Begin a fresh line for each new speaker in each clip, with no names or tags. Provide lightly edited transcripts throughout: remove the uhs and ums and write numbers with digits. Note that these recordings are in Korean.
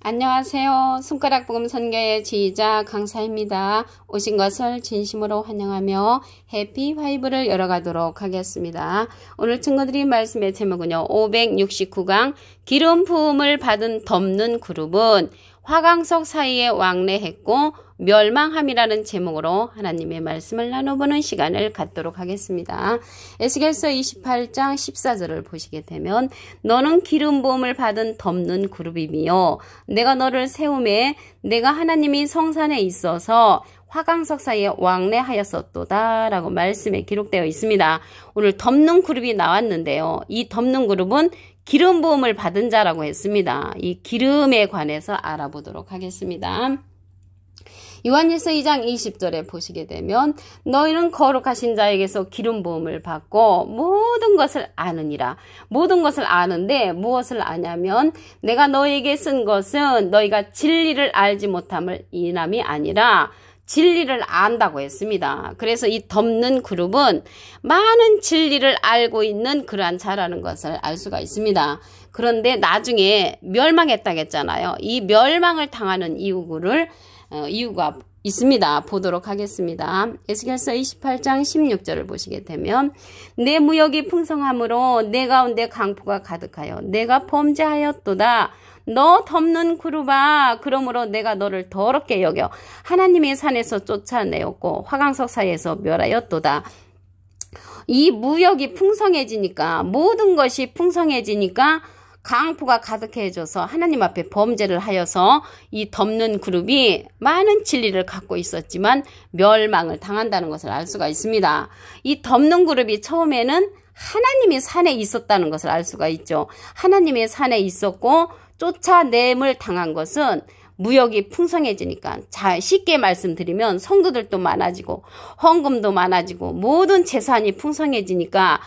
안녕하세요. 손가락 복음 선교의 지휘자 강사입니다. 오신 것을 진심으로 환영하며 해피 화이브를 열어가도록 하겠습니다. 오늘 친구들이 말씀의 제목은요. 569강 기름 부음을 받은 덮는 그룹은 화강석 사이에 왕래했고 멸망함이라는 제목으로 하나님의 말씀을 나눠보는 시간을 갖도록 하겠습니다. 에스겔서 28장 14절을 보시게 되면 너는 기름 부음을 받은 덮는 그룹이며 내가 너를 세우매 내가 하나님이 성산에 있어서 화강석 사이에 왕래하였었도다 라고 말씀에 기록되어 있습니다. 오늘 덮는 그룹이 나왔는데요. 이 덮는 그룹은 기름 부음을 받은 자라고 했습니다. 이 기름에 관해서 알아보도록 하겠습니다. 요한일서 2장 20절에 보시게 되면 너희는 거룩하신 자에게서 기름 부음을 받고 모든 것을 아느니라. 모든 것을 아는데 무엇을 아냐면 내가 너희에게 쓴 것은 너희가 진리를 알지 못함을 인함이 아니라 진리를 안다고 했습니다. 그래서 이 덮는 그룹은 많은 진리를 알고 있는 그러한 자라는 것을 알 수가 있습니다. 그런데 나중에 멸망했다고 했잖아요. 이 멸망을 당하는 이유가 있습니다. 보도록 하겠습니다. 에스겔서 28장 16절을 보시게 되면 내 무역이 풍성함으로 내 가운데 강포가 가득하여 내가 범죄하였도다. 너 덮는 그룹아 그러므로 내가 너를 더럽게 여겨 하나님의 산에서 쫓아내었고 화강석 사이에서 멸하였도다. 이 무역이 풍성해지니까 모든 것이 풍성해지니까 강포가 가득해져서 하나님 앞에 범죄를 하여서 이 덮는 그룹이 많은 진리를 갖고 있었지만 멸망을 당한다는 것을 알 수가 있습니다. 이 덮는 그룹이 처음에는 하나님의 산에 있었다는 것을 알 수가 있죠. 하나님의 산에 있었고 쫓아냄을 당한 것은 무역이 풍성해지니까 쉽게 말씀드리면 성도들도 많아지고 헌금도 많아지고 모든 재산이 풍성해지니까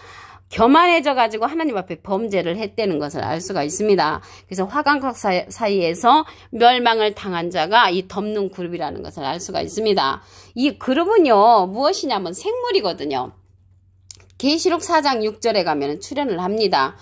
교만해져 가지고 하나님 앞에 범죄를 했다는 것을 알 수가 있습니다. 그래서 화강석 사이에서 멸망을 당한 자가 이 덮는 그룹이라는 것을 알 수가 있습니다. 이 그룹은요 무엇이냐면 생물이거든요. 계시록 4장 6절에 가면 출현을 합니다.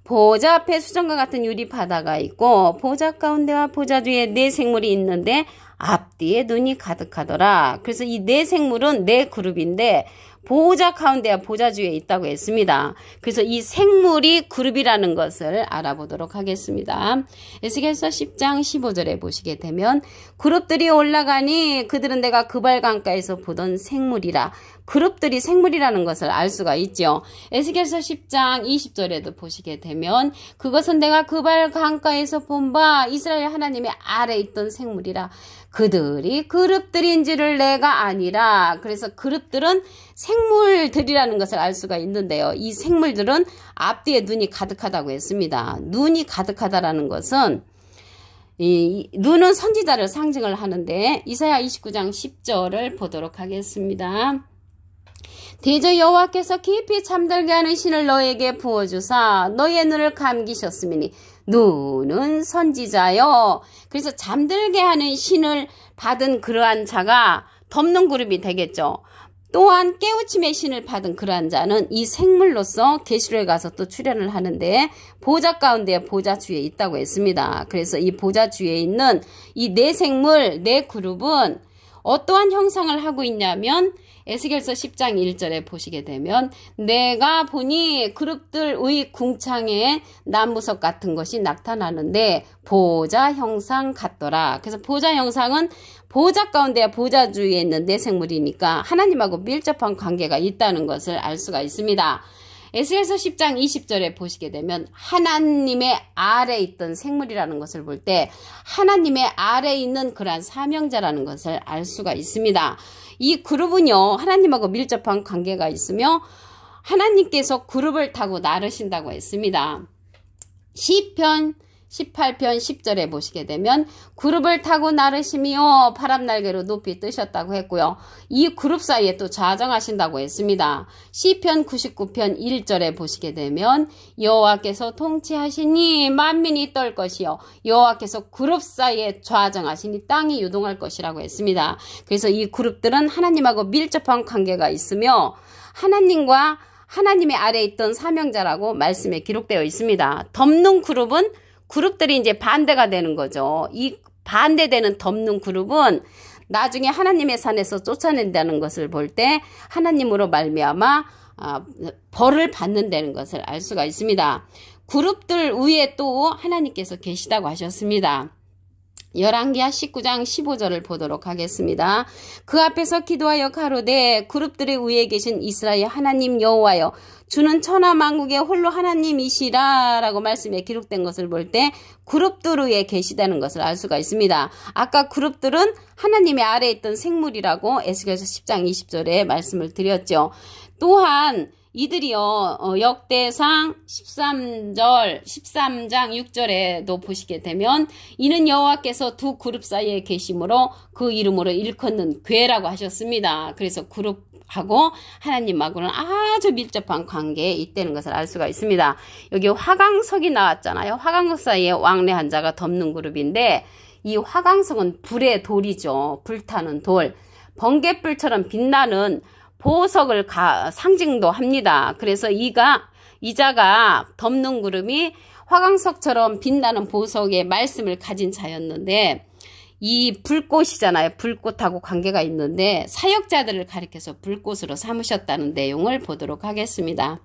보좌 앞에 수정과 같은 유리 바다가 있고 보좌 가운데와 보좌 뒤에 네 생물이 있는데 앞뒤에 눈이 가득하더라. 그래서 이 네 생물은 네 그룹인데 보좌 가운데와 보좌 주위에 있다고 했습니다. 그래서 이 생물이 그룹이라는 것을 알아보도록 하겠습니다. 에스겔서 10장 15절에 보시게 되면 그룹들이 올라가니 그들은 내가 그발 강가에서 보던 생물이라. 그룹들이 생물이라는 것을 알 수가 있죠. 에스겔서 10장 20절에도 보시게 되면 그것은 내가 그발 강가에서 본 바 이스라엘 하나님의 아래에 있던 생물이라. 그들이 그룹들인지를 내가 아니라. 그래서 그룹들은 생물들이라는 것을 알 수가 있는데요. 이 생물들은 앞뒤에 눈이 가득하다고 했습니다. 눈이 가득하다라는 것은 눈은 선지자를 상징을 하는데 이사야 29장 10절을 보도록 하겠습니다. 대저 여호와께서 깊이 잠들게 하는 신을 너에게 부어주사 너의 눈을 감기셨으니 눈은 선지자요. 그래서 잠들게 하는 신을 받은 그러한 자가 덮는 그룹이 되겠죠. 또한 깨우침의 신을 받은 그러한 자는 이 생물로서 계시록에 가서 또 출현을 하는데 보좌 가운데 보좌 주위에 있다고 했습니다. 그래서 이 보좌 주위에 있는 이 네 생물, 네 그룹은 어떠한 형상을 하고 있냐면 에스겔서 10장 1절에 보시게 되면 내가 보니 그룹들의 궁창에 나무석 같은 것이 나타나는데 보좌 형상 같더라. 그래서 보좌 형상은 보좌 가운데 보좌 주위에 있는 네 생물이니까 하나님하고 밀접한 관계가 있다는 것을 알 수가 있습니다. 에스겔서 10장 20절에 보시게 되면 하나님의 아래에 있던 생물이라는 것을 볼 때 하나님의 아래에 있는 그러한 사명자라는 것을 알 수가 있습니다. 이 그룹은요 하나님하고 밀접한 관계가 있으며 하나님께서 그룹을 타고 나르신다고 했습니다. 시편 18편 10절에 보시게 되면 그룹을 타고 나르시며 바람날개로 높이 뜨셨다고 했고요. 이 그룹 사이에 또 좌정하신다고 했습니다. 시편 99편 1절에 보시게 되면 여호와께서 통치하시니 만민이 떨 것이요 여호와께서 그룹 사이에 좌정하시니 땅이 유동할 것이라고 했습니다. 그래서 이 그룹들은 하나님하고 밀접한 관계가 있으며 하나님과 하나님의 아래에 있던 사명자라고 말씀에 기록되어 있습니다. 덮는 그룹은 그룹들이 이제 반대가 되는 거죠. 이 반대되는 덮는 그룹은 나중에 하나님의 산에서 쫓아낸다는 것을 볼 때 하나님으로 말미암아 벌을 받는다는 것을 알 수가 있습니다. 그룹들 위에 또 하나님께서 계시다고 하셨습니다. 열왕기하 19장 15절을 보도록 하겠습니다. 그 앞에서 기도하여 가로되 그룹들의 위에 계신 이스라엘 하나님 여호와여 주는 천하만국의 홀로 하나님이시라 라고 말씀에 기록된 것을 볼 때 그룹들 위에 계시다는 것을 알 수가 있습니다. 아까 그룹들은 하나님의 아래에 있던 생물이라고 에스겔서 10장 20절에 말씀을 드렸죠. 또한 이들이요 역대상 13장 6절에도 보시게 되면 이는 여호와께서 두 그룹 사이에 계심으로 그 이름으로 일컫는 괴라고 하셨습니다. 그래서 그룹하고 하나님하고는 아주 밀접한 관계에 있다는 것을 알 수가 있습니다. 여기 화강석이 나왔잖아요. 화강석 사이에 왕래한 자가 덮는 그룹인데 이 화강석은 불의 돌이죠. 불타는 돌, 번갯불처럼 빛나는 보석을 상징도 합니다. 그래서 이 자가 덮는 그룹이 화강석처럼 빛나는 보석의 말씀을 가진 자였는데 이 불꽃이잖아요. 불꽃하고 관계가 있는데 사역자들을 가리켜서 불꽃으로 삼으셨다는 내용을 보도록 하겠습니다.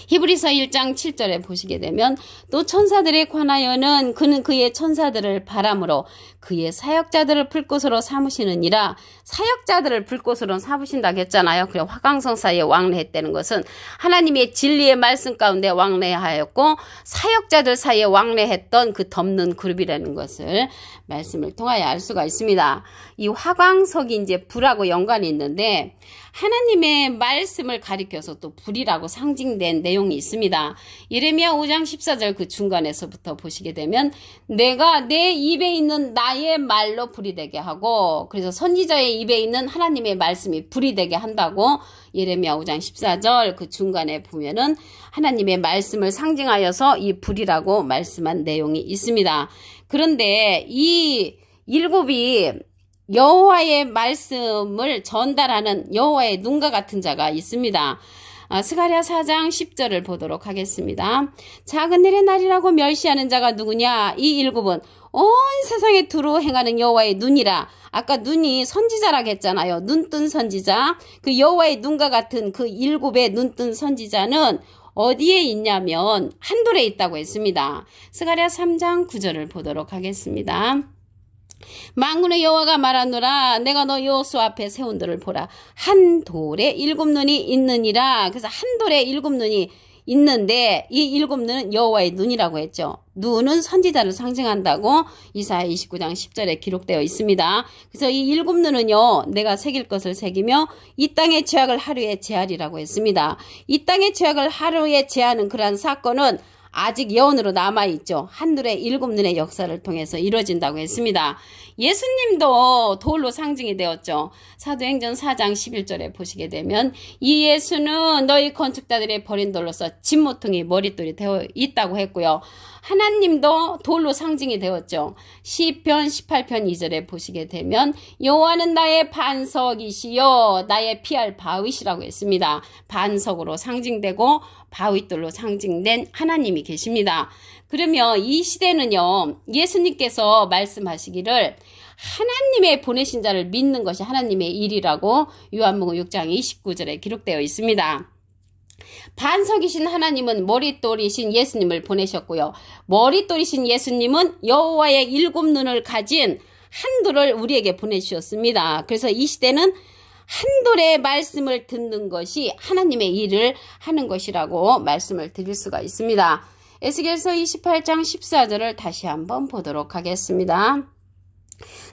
히브리서 1장 7절에 보시게 되면 또 천사들에 관하여는 그는 그의 천사들을 바람으로 그의 사역자들을 불꽃으로 삼으시느니라. 사역자들을 불꽃으로 삼으신다고 했잖아요. 그래 화강석 사이에 왕래했다는 것은 하나님의 진리의 말씀 가운데 왕래하였고 사역자들 사이에 왕래했던 그 덮는 그룹이라는 것을 말씀을 통하여 알 수가 있습니다. 이 화강석이 이제 불하고 연관이 있는데 하나님의 말씀을 가리켜서 또 불이라고 상징된 내용이 있습니다. 예레미야 5장 14절 그 중간에서부터 보시게 되면 내가 내 입에 있는 나의 말로 불이 되게 하고 그래서 선지자의 입에 있는 하나님의 말씀이 불이 되게 한다고 예레미야 5장 14절 그 중간에 보면은 하나님의 말씀을 상징하여서 이 불이라고 말씀한 내용이 있습니다. 그런데 이 일곱이 여호와의 말씀을 전달하는 여호와의 눈과 같은 자가 있습니다. 스가랴 4장 10절을 보도록 하겠습니다. 작은 일의 날이라고 멸시하는 자가 누구냐? 이 일곱은 온 세상에 두루 행하는 여호와의 눈이라. 아까 눈이 선지자라고 했잖아요. 눈뜬 선지자. 그 여호와의 눈과 같은 그 일곱의 눈뜬 선지자는 어디에 있냐면 한돌에 있다고 했습니다. 스가랴 3장 9절을 보도록 하겠습니다. 만군의 여호와가 말하노라 내가 너 여호수아 앞에 세운 돌을 보라 한 돌에 일곱 눈이 있느니라. 그래서 한 돌에 일곱 눈이 있는데 이 일곱 눈은 여호와의 눈이라고 했죠. 눈은 선지자를 상징한다고 이사야 29장 10절에 기록되어 있습니다. 그래서 이 일곱 눈은요 내가 새길 것을 새기며 이 땅의 죄악을 하루에 제하리라고 했습니다. 이 땅의 죄악을 하루에 제하는 그러한 사건은 아직 예언으로 남아있죠. 한둘의 일곱 눈의 역사를 통해서 이루어진다고 했습니다. 예수님도 돌로 상징이 되었죠. 사도행전 4장 11절에 보시게 되면 이 예수는 너희 건축자들의 버린 돌로서 진모퉁이 머릿돌이 되어 있다고 했고요. 하나님도 돌로 상징이 되었죠. 시편 18편 2절에 보시게 되면 여호와는 나의 반석이시요 나의 피할 바위시라고 했습니다. 반석으로 상징되고 바위돌로 상징된 하나님이 계십니다. 그러면 이 시대는요 예수님께서 말씀하시기를 하나님의 보내신 자를 믿는 것이 하나님의 일이라고 요한복음 6장 29절에 기록되어 있습니다. 반석이신 하나님은 머릿돌이신 예수님을 보내셨고요. 머릿돌이신 예수님은 여호와의 일곱 눈을 가진 한돌을 우리에게 보내주셨습니다. 그래서 이 시대는 한돌의 말씀을 듣는 것이 하나님의 일을 하는 것이라고 말씀을 드릴 수가 있습니다. 에스겔서 28장 14절을 다시 한번 보도록 하겠습니다.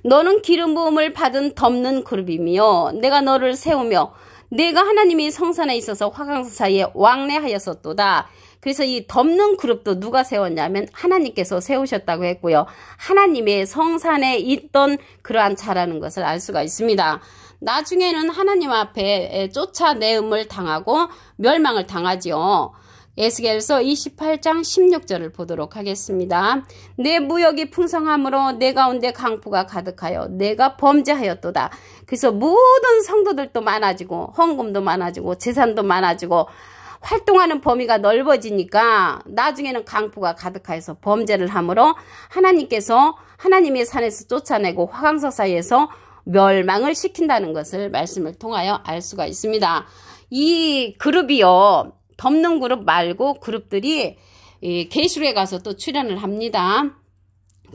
너는 기름 부음을 받은 덮는 그룹이며 내가 너를 세우며 내가 하나님이 성산에 있어서 화강석 사이에 왕래하였었도다. 그래서 이 덮는 그룹도 누가 세웠냐면 하나님께서 세우셨다고 했고요. 하나님의 성산에 있던 그러한 자라는 것을 알 수가 있습니다. 나중에는 하나님 앞에 쫓아내음을 당하고 멸망을 당하지요. 에스겔서 28장 16절을 보도록 하겠습니다. 내 무역이 풍성함으로 내 가운데 강포가 가득하여 내가 범죄하였도다. 그래서 모든 성도들도 많아지고 헌금도 많아지고 재산도 많아지고 활동하는 범위가 넓어지니까 나중에는 강포가 가득하여서 범죄를 함으로 하나님께서 하나님의 산에서 쫓아내고 화강석 사이에서 멸망을 시킨다는 것을 말씀을 통하여 알 수가 있습니다. 이 그룹이요, 덮는 그룹 말고 그룹들이 계시록에 가서 또 출현을 합니다.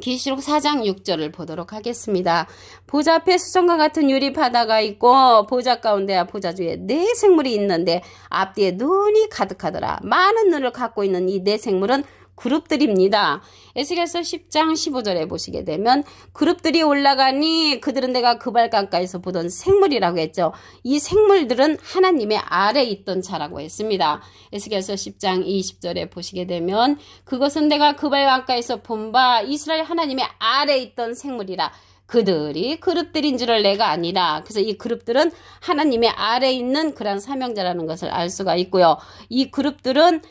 계시록 4장 6절을 보도록 하겠습니다. 보좌 앞에 수정과 같은 유리 바다가 있고 보좌 가운데와 보좌 주에 네 생물이 있는데 앞뒤에 눈이 가득하더라. 많은 눈을 갖고 있는 이 네 생물은 그룹들입니다. 에스겔서 10장 15절에 보시게 되면 그룹들이 올라가니 그들은 내가 그 발 가까이서 보던 생물이라고 했죠. 이 생물들은 하나님의 아래에 있던 자라고 했습니다. 에스겔서 10장 20절에 보시게 되면 그것은 내가 그 발 가까이서 본 바 이스라엘 하나님의 아래에 있던 생물이라. 그들이 그룹들인 줄을 내가 아니라. 그래서 이 그룹들은 하나님의 아래에 있는 그런 사명자라는 것을 알 수가 있고요. 이 그룹들은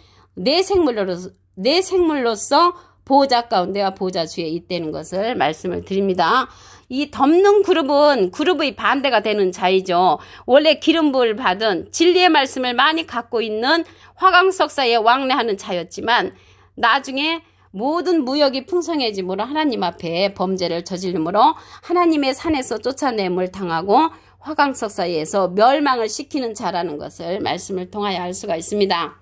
네 생물로서 보좌 가운데와 보좌 주에 있다는 것을 말씀을 드립니다. 이 덮는 그룹은 그룹의 반대가 되는 자이죠. 원래 기름 부을 받은 진리의 말씀을 많이 갖고 있는 화강석사에 왕래하는 자였지만 나중에 모든 무역이 풍성해짐으로 하나님 앞에 범죄를 저지름으로 하나님의 산에서 쫓아냄을 당하고 화강석사에서 멸망을 시키는 자라는 것을 말씀을 통하여 알 수가 있습니다.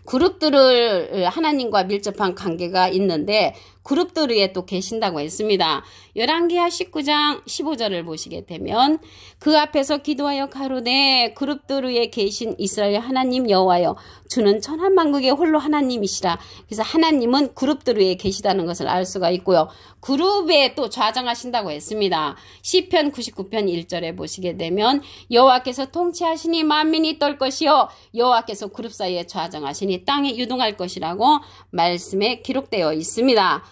그룹들을 하나님과 밀접한 관계가 있는데 그룹들 위에 또 계신다고 했습니다. 열왕기하 19장 15절을 보시게 되면 그 앞에서 기도하여 가로되 그룹들 위에 계신 이스라엘 하나님 여호와여 주는 천한만국의 홀로 하나님이시라. 그래서 하나님은 그룹들 위에 계시다는 것을 알 수가 있고요. 그룹에 또 좌정하신다고 했습니다. 시편 99편 1절에 보시게 되면 여호와께서 통치하시니 만민이 떨 것이요 여호와께서 그룹 사이에 좌정하시니 땅에 유동할 것이라고 말씀에 기록되어 있습니다.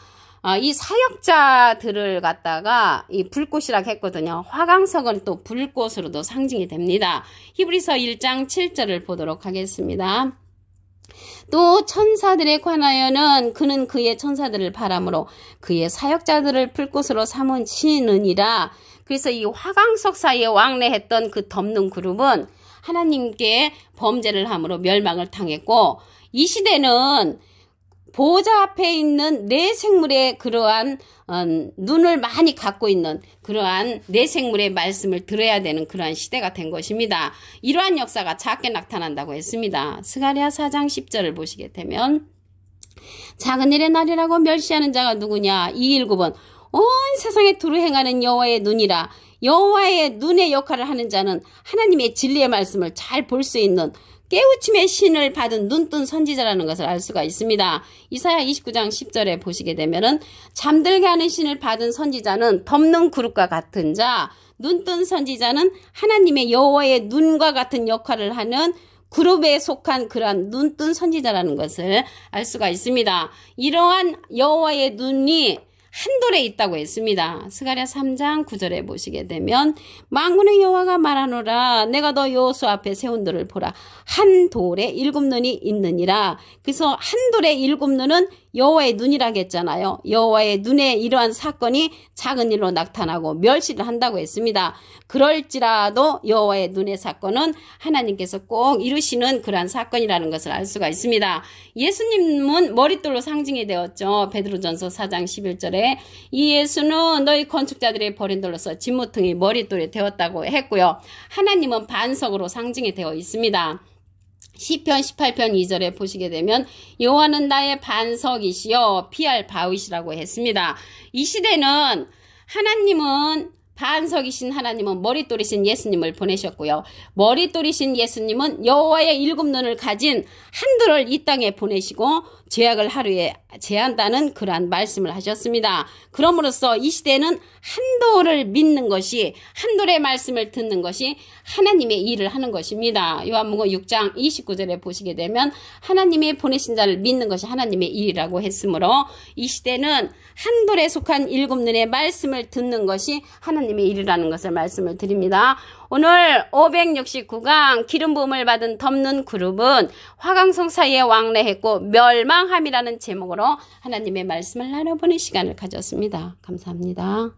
이 사역자들을 갖다가 이 불꽃이라고 했거든요. 화강석은 또 불꽃으로도 상징이 됩니다. 히브리서 1장 7절을 보도록 하겠습니다. 또 천사들에 관하여는 그는 그의 천사들을 바람으로 그의 사역자들을 불꽃으로 삼으시느니라. 그래서 이 화강석 사이에 왕래했던 그 덮는 그룹은 하나님께 범죄를 함으로 멸망을 당했고 이 시대는 보좌 앞에 있는 네 생물의 그러한 눈을 많이 갖고 있는 그러한 네 생물의 말씀을 들어야 되는 그러한 시대가 된 것입니다. 이러한 역사가 작게 나타난다고 했습니다. 스가랴 4장 10절을 보시게 되면 작은 일의 날이라고 멸시하는 자가 누구냐? 이 일곱은 온 세상에 두루 행하는 여호와의 눈이라. 여호와의 눈의 역할을 하는 자는 하나님의 진리의 말씀을 잘 볼 수 있는 깨우침의 신을 받은 눈뜬 선지자라는 것을 알 수가 있습니다. 이사야 29장 10절에 보시게 되면은 잠들게 하는 신을 받은 선지자는 덮는 그룹과 같은 자, 눈뜬 선지자는 하나님의 여호와의 눈과 같은 역할을 하는 그룹에 속한 그러한 눈뜬 선지자라는 것을 알 수가 있습니다. 이러한 여호와의 눈이 한 돌에 있다고 했습니다. 스가랴 3장 9절에 보시게 되면 만군의 여호와가 말하노라 내가 너 여호수 앞에 세운 돌을 보라 한 돌에 7눈이 있느니라. 그래서 한 돌에 7눈은 여호와의 눈이라고 했잖아요. 여호와의 눈에 이러한 사건이 작은 일로 나타나고 멸시를 한다고 했습니다. 그럴지라도 여호와의 눈의 사건은 하나님께서 꼭 이루시는 그러한 사건이라는 것을 알 수가 있습니다. 예수님은 머릿돌로 상징이 되었죠. 베드로전서 4장 11절에 이 예수는 너희 건축자들의 버린 돌로서 진모퉁이 머릿돌이 되었다고 했고요. 하나님은 반석으로 상징이 되어 있습니다. 시편 18편 2절에 보시게 되면 여호와는 나의 반석이시여 피할 바위시라고 했습니다. 이 시대는 하나님은 반석이신 하나님은 머릿돌이신 예수님을 보내셨고요. 머릿돌이신 예수님은 여호와의 7눈을 가진 한돌을 이 땅에 보내시고 죄악을 하루에 제한다는 그러한 말씀을 하셨습니다. 그러므로써 이 시대는 한돌을 믿는 것이 한돌의 말씀을 듣는 것이 하나님의 일을 하는 것입니다. 요한복음 6장 29절에 보시게 되면 하나님의 보내신 자를 믿는 것이 하나님의 일이라고 했으므로 이 시대는 한돌에 속한 7눈의 말씀을 듣는 것이 하나님의 일이라는 것을 말씀을 드립니다. 오늘 569강 기름 부음을 받은 덮는 그룹은 화강성 사이에 왕래했고 멸망함이라는 제목으로 하나님의 말씀을 나눠보는 시간을 가졌습니다. 감사합니다.